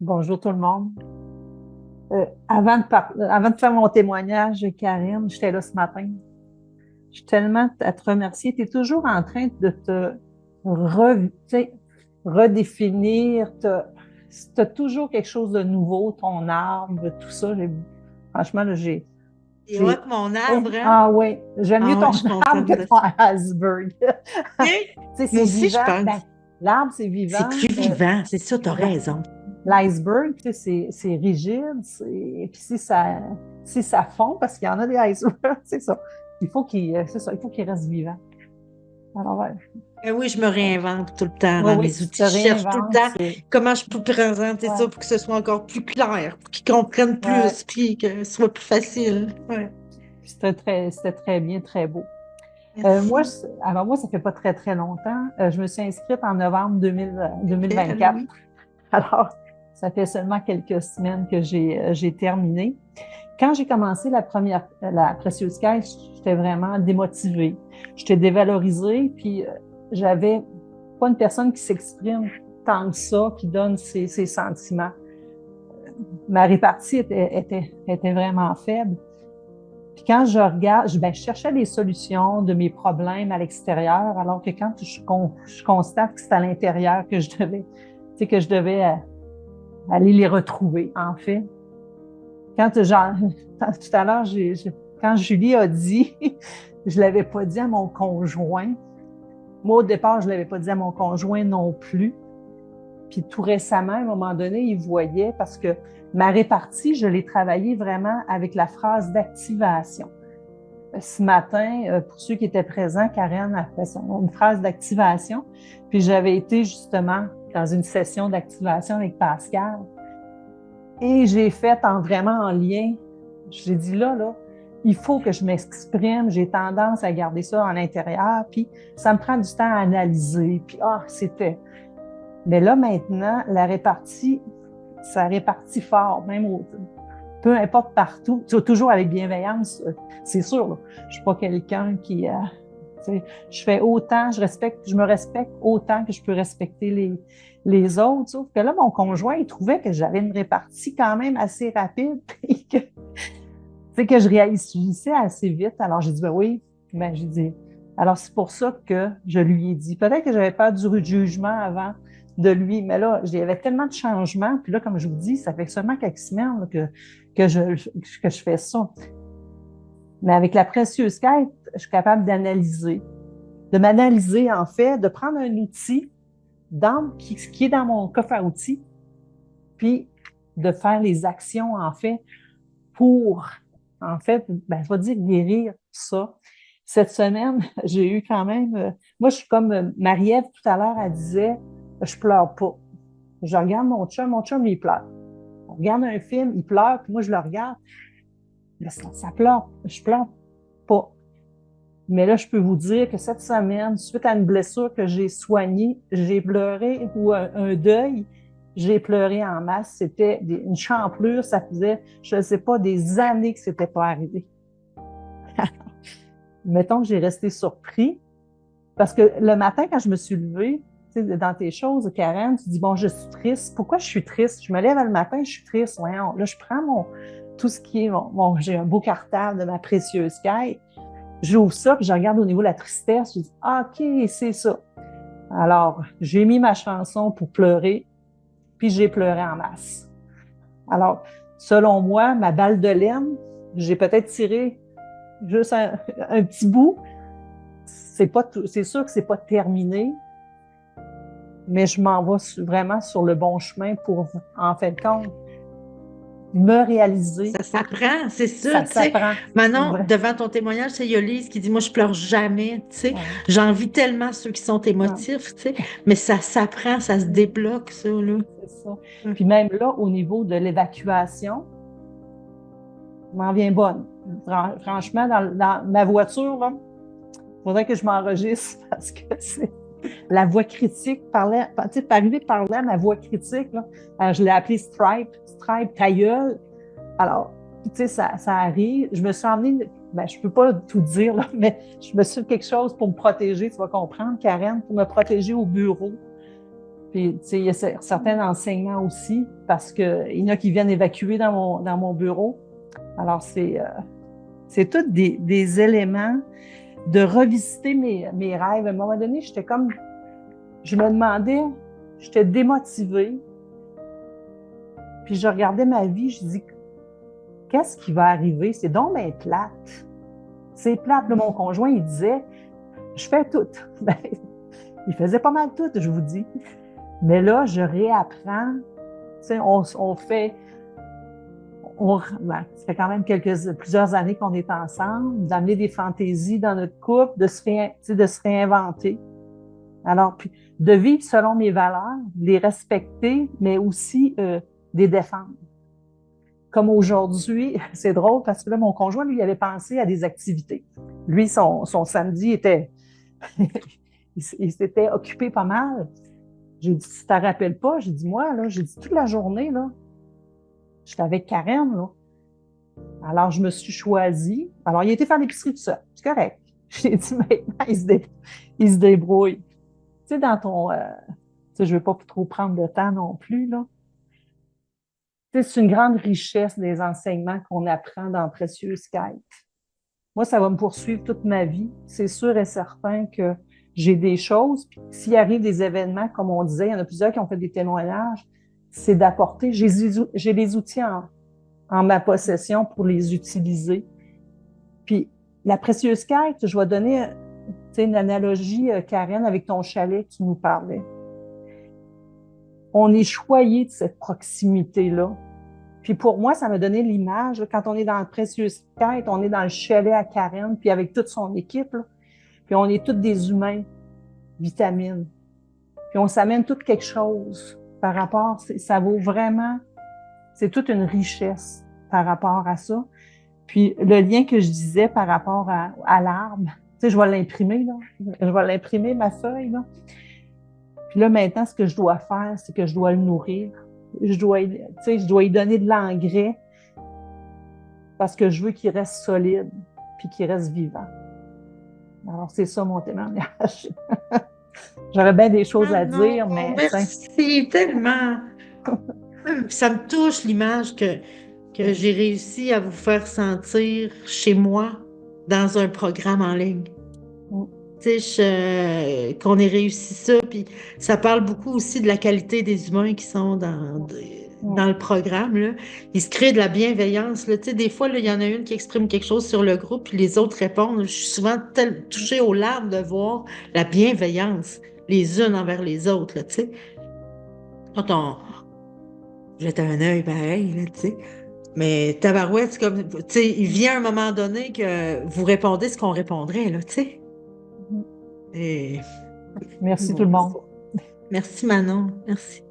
Bonjour tout le monde. Avant de faire mon témoignage, Karine, j'étais là ce matin. Je suis tellement à te remercier. Tu es toujours en train de te tu sais, redéfinir. Tu as toujours quelque chose de nouveau, ton arbre, tout ça. Franchement, là, C'est hot, mon arbre, hein? Ah oui, j'aime mieux Ah ouais, ton je suis arbre contente que de ton ça. iceberg. OK? Tu sais, Moi c'est aussi, je vivant. pense. Ben, l'arbre, c'est C'est vivant. plus vivant, c'est ça, t'as La- raison. L'iceberg, tu sais, c'est rigide. Puis si ça fond, parce qu'il y en a des icebergs, c'est ça. C'est ça, il faut qu'il reste vivant. Alors, ouais. Oui, je me réinvente tout le temps Oui, dans oui, mes tu te outils. Je cherche tout le réinventes. temps comment je peux présenter ça Ouais, pour que ce soit encore plus clair, pour qu'ils comprennent ouais. plus, puis que ce soit plus facile. Ouais. Puis c'était très bien, très beau. Merci. Alors moi, ça fait pas très, très longtemps. Je me suis inscrite en novembre OK, 2024. allez-y. Alors, ça fait seulement quelques semaines que j'ai terminé. Quand j'ai commencé la Precious Sky, j'étais vraiment démotivée. J'étais dévalorisée, puis j'avais pas une personne qui s'exprime tant que ça, qui donne ses sentiments. Ma répartie était vraiment faible. Puis quand je regarde, je cherchais des solutions de mes problèmes à l'extérieur, alors que quand je constate que c'est à l'intérieur que que je devais aller les retrouver, en fait. Quand genre, tout à l'heure, quand Julie a dit, je ne l'avais pas dit à mon conjoint. Moi, au départ, je ne l'avais pas dit à mon conjoint non plus. Puis tout récemment, à un moment donné, il voyait parce que ma répartie, je l'ai travaillée vraiment avec la phrase d'activation. Ce matin, pour ceux qui étaient présents, Karen a fait une phrase d'activation. Puis j'avais été justement dans une session d'activation avec Pascal. Et j'ai fait vraiment en lien. J'ai dit là, il faut que je m'exprime. J'ai tendance à garder ça en intérieur. Puis ça me prend du temps à analyser. Puis c'était. Mais là, maintenant, ça répartit fort, peu importe partout, toujours avec bienveillance, c'est sûr. Là. Je ne suis pas quelqu'un qui. Je fais autant, je me respecte autant que je peux respecter les autres. Sauf que là, mon conjoint, il trouvait que j'avais une répartie quand même assez rapide et que je réagissais assez vite. Alors, j'ai dit, ben oui, j'ai dit. Alors, c'est pour ça que je lui ai dit. Peut-être que j'avais pas du jugement avant de lui, mais là, il y avait tellement de changements. Puis là, comme je vous dis, ça fait seulement quelques semaines là, que je fais ça. Mais avec la précieuse quête, je suis capable de m'analyser en fait, de prendre un outil qui est dans mon coffre à outils, puis de faire les actions en fait pour, en fait, je vais dire guérir ça. Cette semaine, j'ai eu quand même, moi je suis comme Marie-Ève tout à l'heure, elle disait, je pleure pas. Je regarde mon chum il pleure. On regarde un film, il pleure, puis moi je le regarde, mais ça pleure, je pleure pas. Mais là, je peux vous dire que cette semaine, suite à une blessure que j'ai soignée, j'ai pleuré ou un deuil, j'ai pleuré en masse. C'était une champlure, ça faisait, je ne sais pas, des années que ce n'était pas arrivé. Mettons que j'ai resté surpris parce que le matin, quand je me suis levée, tu sais, dans tes choses, Karen, tu dis, bon, je suis triste. Pourquoi je suis triste? Je me lève le matin, je suis triste. Ouais, là, je prends tout ce qui est, j'ai un beau cartable de ma précieuse quête. J'ouvre ça, puis je regarde au niveau de la tristesse. Je dis, ah, OK, c'est ça. Alors, j'ai mis ma chanson pour pleurer, puis j'ai pleuré en masse. Alors, selon moi, ma balle de laine, j'ai peut-être tiré juste un petit bout. C'est sûr que c'est pas terminé, mais je m'en vais vraiment sur le bon chemin pour, en fin de compte, me réaliser. Ça s'apprend, c'est ça, Ça tu sais. s'apprend. Maintenant, Ouais. devant ton témoignage, il y a Lise qui dit, moi, je pleure jamais, tu sais. Ouais. J'envie tellement ceux qui sont Ouais. émotifs, tu sais. Mais ça s'apprend, ça se débloque, ça, là. C'est ça. Hum. Puis même là, au niveau de l'évacuation, je m'en viens bonne. Franchement, dans ma voiture, là, il faudrait que je m'enregistre parce que c'est la voix critique parlait, tu sais, arrivé parler à ma voix critique, là, je l'ai appelée Stripe ta gueule. Alors, tu sais, ça arrive. Je me suis emmenée, je ne peux pas tout dire, là, mais je me suis fait quelque chose pour me protéger, tu vas comprendre, Karen, pour me protéger au bureau. Puis, tu sais, il y a certains enseignements aussi, parce qu'il y en a qui viennent évacuer dans mon bureau. Alors, c'est tous des éléments de revisiter mes rêves. À un moment donné, je me demandais, j'étais démotivée. Puis je regardais ma vie, je dis, qu'est-ce qui va arriver? C'est donc bien plate. C'est plate. Là, mon conjoint, il disait, je fais tout. Ben, il faisait pas mal tout, je vous dis. Mais là, je réapprends. Tu sais, ben, ça fait quand même plusieurs années qu'on est ensemble, d'amener des fantaisies dans notre couple, de se réinventer. Alors, puis, de vivre selon mes valeurs, les respecter, mais aussi des défendre. Comme aujourd'hui, c'est drôle parce que là, mon conjoint, lui, avait pensé à des activités. Lui, son samedi était... il s'était occupé pas mal. J'ai dit, si tu ne te rappelles pas, j'ai dit, moi, là, j'ai dit, toute la journée, là, j'étais avec Karen, là. Alors, je me suis choisie. Alors, il a été faire l'épicerie tout seul. C'est correct. J'ai dit, maintenant, il se débrouille. Tu sais, dans ton... tu sais, je ne veux pas trop prendre de temps non plus, là. Tu sais, c'est une grande richesse des enseignements qu'on apprend dans Précieuse Quête. Moi, ça va me poursuivre toute ma vie. C'est sûr et certain que j'ai des choses. Puis, s'il arrive des événements, comme on disait, il y en a plusieurs qui ont fait des témoignages, c'est d'apporter. J'ai les outils en ma possession pour les utiliser. Puis, la Précieuse Quête, je vais donner une analogie, Karen, avec ton chalet que tu nous parlais. On est choyé de cette proximité-là. Puis pour moi, ça m'a donné l'image, quand on est dans la Précieuse Quête, on est dans le chalet à Karen, puis avec toute son équipe, là, puis on est tous des humains, vitamines. Puis on s'amène tout quelque chose par rapport, ça vaut vraiment, c'est toute une richesse par rapport à ça. Puis le lien que je disais par rapport à l'arbre, tu sais, je vais l'imprimer, là. Je vais l'imprimer, ma feuille, là. Puis là, maintenant, ce que je dois faire, c'est que je dois le nourrir. Je dois y donner de l'engrais parce que je veux qu'il reste solide puis qu'il reste vivant. Alors, c'est ça mon témoignage. J'aurais bien des choses à dire, mais... Merci tellement. Ça me touche l'image que j'ai réussi à vous faire sentir chez moi dans un programme en ligne. Tu sais, qu'on ait réussi ça, puis ça parle beaucoup aussi de la qualité des humains qui sont dans le programme, là. Il se crée de la bienveillance, là. Tu sais, des fois, là, il y en a une qui exprime quelque chose sur le groupe, puis les autres répondent. Je suis souvent touchée aux larmes de voir la bienveillance les unes envers les autres, là, tu sais. Quand on jette un œil pareil, là, tu sais. Mais tabarouette, c'est comme, tu sais, il vient un moment donné que vous répondez ce qu'on répondrait, là, tu sais. Et... Merci tout le monde. Merci Manon, merci.